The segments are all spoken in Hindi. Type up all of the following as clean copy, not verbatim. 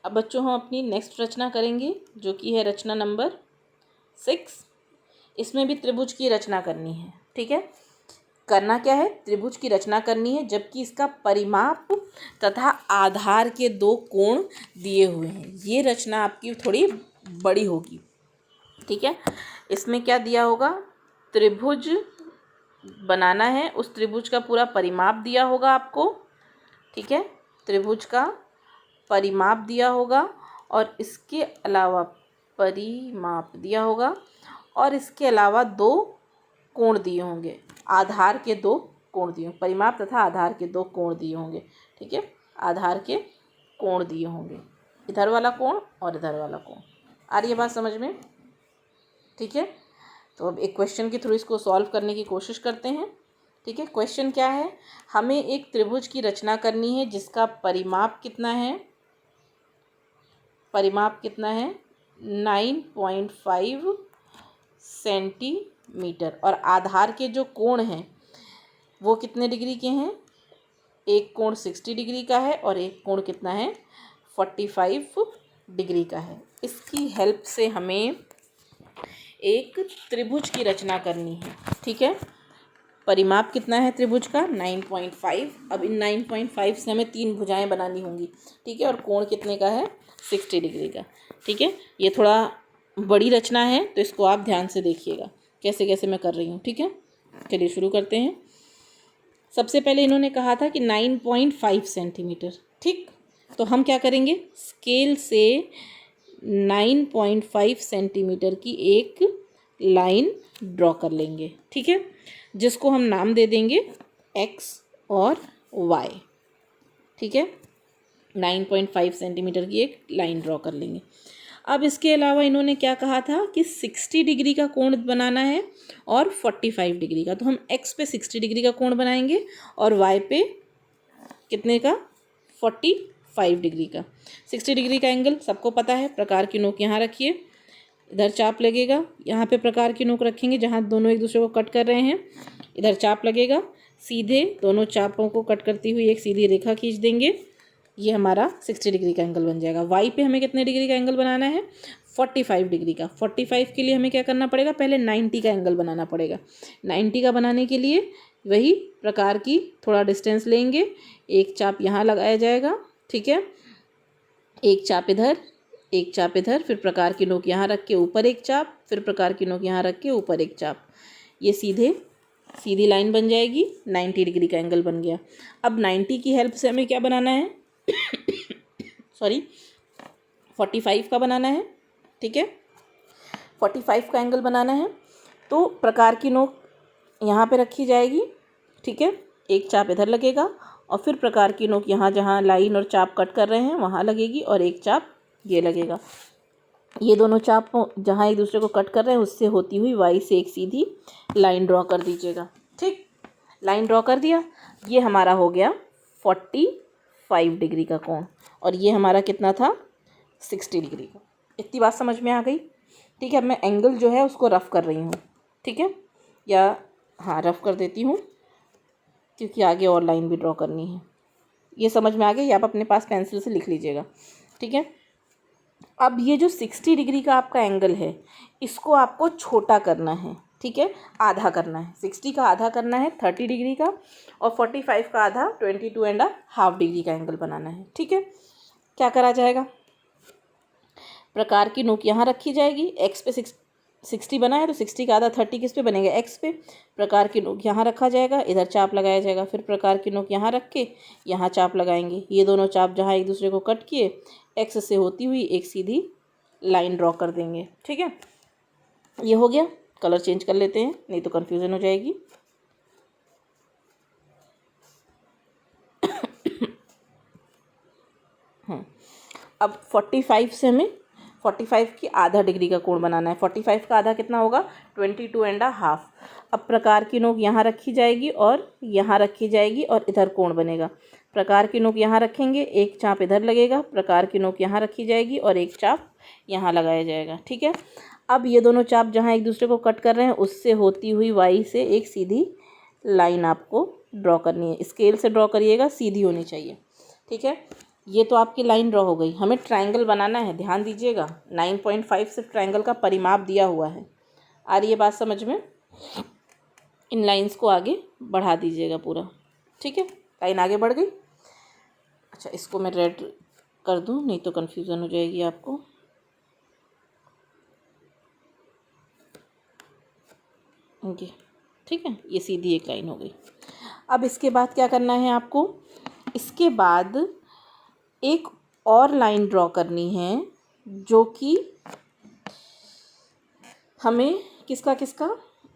अब बच्चों हम अपनी नेक्स्ट रचना करेंगे जो कि है रचना नंबर 6। इसमें भी त्रिभुज की रचना करनी है। ठीक है, करना क्या है, त्रिभुज की रचना करनी है जबकि इसका परिमाप तथा आधार के 2 कोण दिए हुए हैं। ये रचना आपकी थोड़ी बड़ी होगी। ठीक है, इसमें क्या दिया होगा, त्रिभुज बनाना है, उस त्रिभुज का पूरा परिमाप दिया होगा आपको। ठीक है, त्रिभुज का परिमाप दिया होगा और इसके अलावा परिमाप दिया होगा और इसके अलावा 2 कोण दिए होंगे, आधार के 2 कोण दिए होंगे, परिमाप तथा आधार के 2 कोण दिए होंगे। ठीक है, आधार के कोण दिए होंगे, इधर वाला कोण और इधर वाला कोण। आ रही है बात समझ में? ठीक है, तो अब एक क्वेश्चन के थ्रू इसको सॉल्व करने की कोशिश करते हैं। ठीक है, क्वेश्चन क्या है, हमें एक त्रिभुज की रचना करनी है जिसका परिमाप कितना है, परिमाप कितना है 9.5 सेंटीमीटर और आधार के जो कोण हैं वो कितने डिग्री के हैं, एक कोण 60 डिग्री का है और एक कोण कितना है 45 डिग्री का है। इसकी हेल्प से हमें एक त्रिभुज की रचना करनी है। ठीक है, परिमाप कितना है त्रिभुज का 9.5। अब इन 9.5 से हमें 3 भुजाएं बनानी होंगी। ठीक है, और कोण कितने का है 60 डिग्री का। ठीक है, ये थोड़ा बड़ी रचना है तो इसको आप ध्यान से देखिएगा कैसे कैसे मैं कर रही हूँ। ठीक है, चलिए शुरू करते हैं। सबसे पहले इन्होंने कहा था कि 9.5 सेंटीमीटर। ठीक, तो हम क्या करेंगे, स्केल से 9.5 सेंटीमीटर की एक लाइन ड्रॉ कर लेंगे। ठीक है, जिसको हम नाम दे देंगे x और y। ठीक है, 9.5 सेंटीमीटर की एक लाइन ड्रॉ कर लेंगे। अब इसके अलावा इन्होंने क्या कहा था कि 60 डिग्री का कोण बनाना है और 45 डिग्री का। तो हम x पे 60 डिग्री का कोण बनाएंगे और y पे कितने का 45 डिग्री का। 60 डिग्री का एंगल सबको पता है, प्रकार की नोक यहाँ रखिए, इधर चाप लगेगा, यहाँ पे प्रकार की नोक रखेंगे जहाँ दोनों एक दूसरे को कट कर रहे हैं, इधर चाप लगेगा, सीधे दोनों चापों को कट करती हुई एक सीधी रेखा खींच देंगे, ये हमारा 60 डिग्री का एंगल बन जाएगा। वाई पे हमें कितने डिग्री का एंगल बनाना है 45 डिग्री का। 45 के लिए हमें क्या करना पड़ेगा, पहले 90 का एंगल बनाना पड़ेगा। 90 का बनाने के लिए वही प्रकार की थोड़ा डिस्टेंस लेंगे, एक चाप यहाँ लगाया जाएगा। ठीक है, एक चाप इधर, एक चाप इधर, फिर प्रकार की नोक यहाँ रख के ऊपर एक चाप, फिर प्रकार की नोक यहाँ रख के ऊपर एक चाप, ये सीधी लाइन बन जाएगी। 90 डिग्री का एंगल बन गया। अब 90 की हेल्प से हमें क्या बनाना है सॉरी 45 का बनाना है। ठीक है, 45 का एंगल बनाना है तो प्रकार की नोक यहाँ पे रखी जाएगी। ठीक है, एक चाप इधर लगेगा और फिर प्रकार की नोक यहाँ जहाँ लाइन और चाप कट कर रहे हैं वहाँ लगेगी और एक चाप ये लगेगा। ये दोनों चाप जहाँ एक दूसरे को कट कर रहे हैं उससे होती हुई वाई से एक सीधी लाइन ड्रॉ कर दीजिएगा। ठीक, लाइन ड्रॉ कर दिया, ये हमारा हो गया 45 डिग्री का कोण और ये हमारा कितना था 60 डिग्री का। इतनी बात समझ में आ गई? ठीक है, अब मैं एंगल जो है उसको रफ़ कर रही हूँ। ठीक है, या हाँ रफ़ कर देती हूँ क्योंकि आगे और लाइन भी ड्रॉ करनी है। ये समझ में आ गई, आप अपने पास पेंसिल से लिख लीजिएगा। ठीक है, अब ये जो 60 डिग्री का आपका एंगल है इसको आपको छोटा करना है। ठीक है, आधा करना है, 60 का आधा करना है 30 डिग्री का और 45 का आधा 22.5 डिग्री का एंगल बनाना है। ठीक है, क्या करा जाएगा, प्रकार की नोक यहाँ रखी जाएगी, एक्स पे 60 बना है तो 60 का आधा 30 किस पे बनेगा एक्स पे, प्रकार की नोक यहाँ रखा जाएगा, इधर चाप लगाया जाएगा, फिर प्रकार की नोक यहाँ रख के यहाँ चाप लगाएंगे, ये दोनों चाप जहाँ एक दूसरे को कट किए एक्स से होती हुई एक सीधी लाइन ड्रॉ कर देंगे। ठीक है, ये हो गया। कलर चेंज कर लेते हैं नहीं तो कन्फ्यूज़न हो जाएगी। अब 45 से हमें 45 की आधा डिग्री का कोण बनाना है। 45 का आधा कितना होगा 22.5। अब प्रकार की नोक यहाँ रखी जाएगी और यहाँ रखी जाएगी और इधर कोण बनेगा। प्रकार की नोक यहाँ रखेंगे, एक चाप इधर लगेगा, प्रकार की नोक यहाँ रखी जाएगी और एक चाप यहाँ लगाया जाएगा। ठीक है, अब ये दोनों चाप जहाँ एक दूसरे को कट कर रहे हैं उससे होती हुई वाई से एक सीधी लाइन आपको ड्रॉ करनी है। स्केल से ड्रॉ करिएगा, सीधी होनी चाहिए। ठीक है, ये तो आपकी लाइन ड्रॉ हो गई। हमें ट्रायंगल बनाना है, ध्यान दीजिएगा। 9.5 सिर्फ ट्रायंगल का परिमाप दिया हुआ है। आ रही है बात समझ में? इन लाइंस को आगे बढ़ा दीजिएगा पूरा, ठीक है। लाइन आगे बढ़ गई। अच्छा, इसको मैं रेड कर दूं, नहीं तो कन्फ्यूज़न हो जाएगी आपको। ओके, ठीक है, ये सीधी एक लाइन हो गई। अब इसके बाद क्या करना है आपको? इसके बाद एक और लाइन ड्रॉ करनी है, जो कि हमें किसका किसका,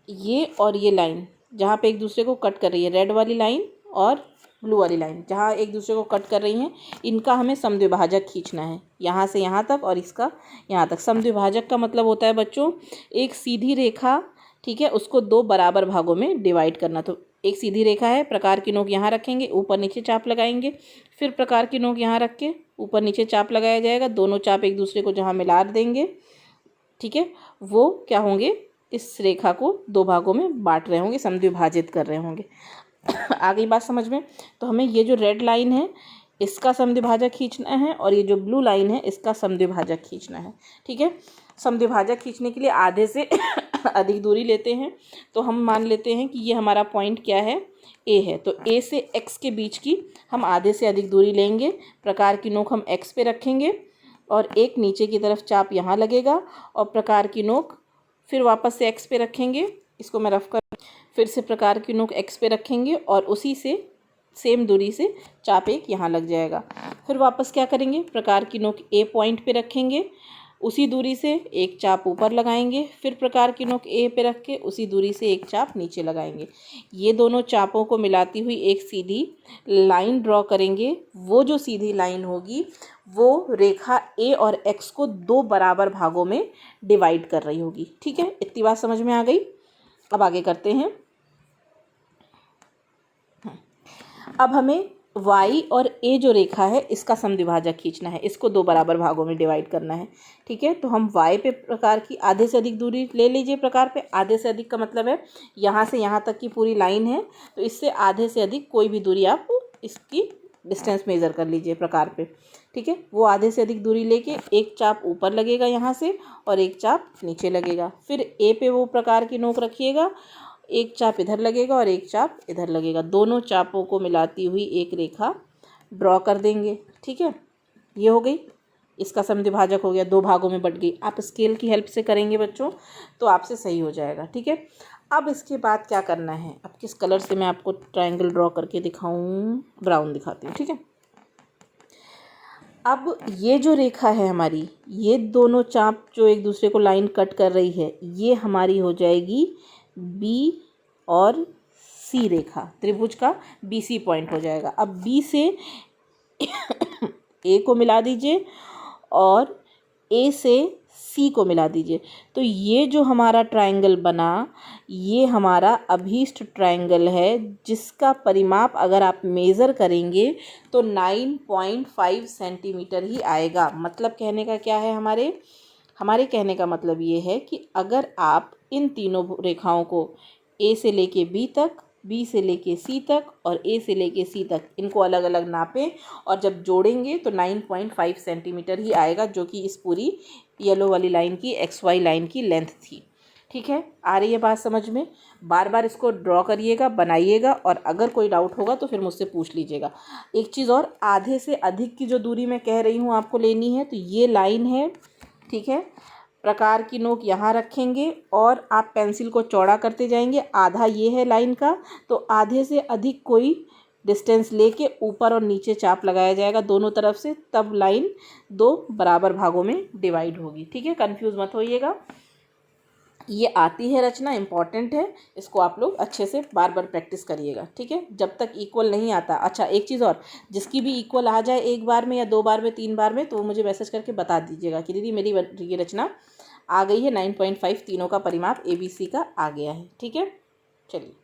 ये और ये लाइन जहाँ पे एक दूसरे को कट कर रही है, रेड वाली लाइन और ब्लू वाली लाइन जहाँ एक दूसरे को कट कर रही हैं, इनका हमें समद्विभाजक खींचना है, यहाँ से यहाँ तक और इसका यहाँ तक। समद्विभाजक का मतलब होता है बच्चों, एक सीधी रेखा, ठीक है, उसको दो बराबर भागों में डिवाइड करना। तो एक सीधी रेखा है, प्रकार की नोक यहाँ रखेंगे, ऊपर नीचे चाप लगाएंगे, फिर प्रकार की नोक यहाँ रख के ऊपर नीचे चाप लगाया जाएगा। दोनों चाप एक दूसरे को जहाँ मिला देंगे, ठीक है, वो क्या होंगे, इस रेखा को दो भागों में बांट रहे होंगे, समद्विभाजित कर रहे होंगे। आ गई बात समझ में? तो हमें ये जो रेड लाइन है इसका समद्विभाजक खींचना है और ये जो ब्लू लाइन है इसका समद्विभाजक खींचना है, ठीक है। समद्विभाजक खींचने के लिए आधे से अधिक दूरी लेते हैं। तो हम मान लेते हैं कि ये हमारा पॉइंट क्या है, ए है। तो ए से एक्स के बीच की हम आधे से अधिक दूरी लेंगे। प्रकार की नोक हम एक्स पे रखेंगे और एक नीचे की तरफ चाप यहाँ लगेगा और प्रकार की नोक फिर वापस से एक्स पे रखेंगे। इसको मैं रफ कर, फिर से प्रकार की नोक एक्स पे रखेंगे और उसी से सेम दूरी से चाप एक यहाँ लग जाएगा। फिर वापस क्या करेंगे, प्रकार की नोक ए पॉइंट पे रखेंगे, उसी दूरी से एक चाप ऊपर लगाएंगे, फिर प्रकार की नोक ए पे रख के उसी दूरी से एक चाप नीचे लगाएंगे। ये दोनों चापों को मिलाती हुई एक सीधी लाइन ड्रॉ करेंगे। वो जो सीधी लाइन होगी वो रेखा ए और एक्स को दो बराबर भागों में डिवाइड कर रही होगी, ठीक है। इतनी बात समझ में आ गई? अब आगे करते हैं। अब हमें y और a जो रेखा है इसका समद्विभाजक खींचना है, इसको दो बराबर भागों में डिवाइड करना है, ठीक है। तो हम y पे प्रकार की आधे से अधिक दूरी ले लीजिए। प्रकार पे आधे से अधिक का मतलब है यहाँ से यहाँ तक की पूरी लाइन है, तो इससे आधे से अधिक कोई भी दूरी आप इसकी डिस्टेंस मेज़र कर लीजिए प्रकार पे, ठीक है। वो आधे से अधिक दूरी लेके एक चाप ऊपर लगेगा यहाँ से और एक चाप नीचे लगेगा। फिर ए पे वो प्रकार की नोक रखिएगा, एक चाप इधर लगेगा और एक चाप इधर लगेगा। दोनों चापों को मिलाती हुई एक रेखा ड्रॉ कर देंगे, ठीक है। ये हो गई, इसका समद्विभाजक हो गया, दो भागों में बट गई। आप स्केल की हेल्प से करेंगे बच्चों तो आपसे सही हो जाएगा, ठीक है। अब इसके बाद क्या करना है, अब किस कलर से मैं आपको ट्रायंगल ड्रॉ करके दिखाऊं, ब्राउन दिखाती हूँ, ठीक है। अब ये जो रेखा है हमारी, ये दोनों चाप जो एक दूसरे को लाइन कट कर रही है, ये हमारी हो जाएगी बी और सी रेखा, त्रिभुज का बी सी पॉइंट हो जाएगा। अब बी से ए को मिला दीजिए और ए से सी को मिला दीजिए। तो ये जो हमारा ट्रायंगल बना, ये हमारा अभीष्ट ट्रायंगल है, जिसका परिमाप अगर आप मेज़र करेंगे तो 9.5 सेंटीमीटर ही आएगा। मतलब कहने का क्या है, हमारे कहने का मतलब ये है कि अगर आप इन तीनों रेखाओं को ए से लेके बी तक, बी से लेके सी तक और ए से लेके सी तक, इनको अलग अलग नापें और जब जोड़ेंगे तो 9.5 सेंटीमीटर ही आएगा, जो कि इस पूरी येलो वाली लाइन की XY लाइन की लेंथ थी, ठीक है। आ रही है बात समझ में? बार बार इसको ड्रॉ करिएगा, बनाइएगा और अगर कोई डाउट होगा तो फिर मुझसे पूछ लीजिएगा। एक चीज़ और, आधे से अधिक की जो दूरी मैं कह रही हूँ आपको लेनी है, तो ये लाइन है, ठीक है। प्रकार की नोक यहाँ रखेंगे और आप पेंसिल को चौड़ा करते जाएंगे। आधा ये है लाइन का, तो आधे से अधिक कोई डिस्टेंस लेके ऊपर और नीचे चाप लगाया जाएगा दोनों तरफ से, तब लाइन दो बराबर भागों में डिवाइड होगी, ठीक है। कंफ्यूज मत होइएगा, ये आती है रचना, इम्पॉर्टेंट है, इसको आप लोग अच्छे से बार बार प्रैक्टिस करिएगा, ठीक है, जब तक इक्वल नहीं आता। अच्छा, एक चीज़ और, जिसकी भी इक्वल आ जाए एक बार में या दो बार में, तीन बार में, तो वो मुझे मैसेज करके बता दीजिएगा कि दीदी मेरी ये रचना आ गई है, 9.5 तीनों का परिमाप ABC का आ गया है, ठीक है। चलिए।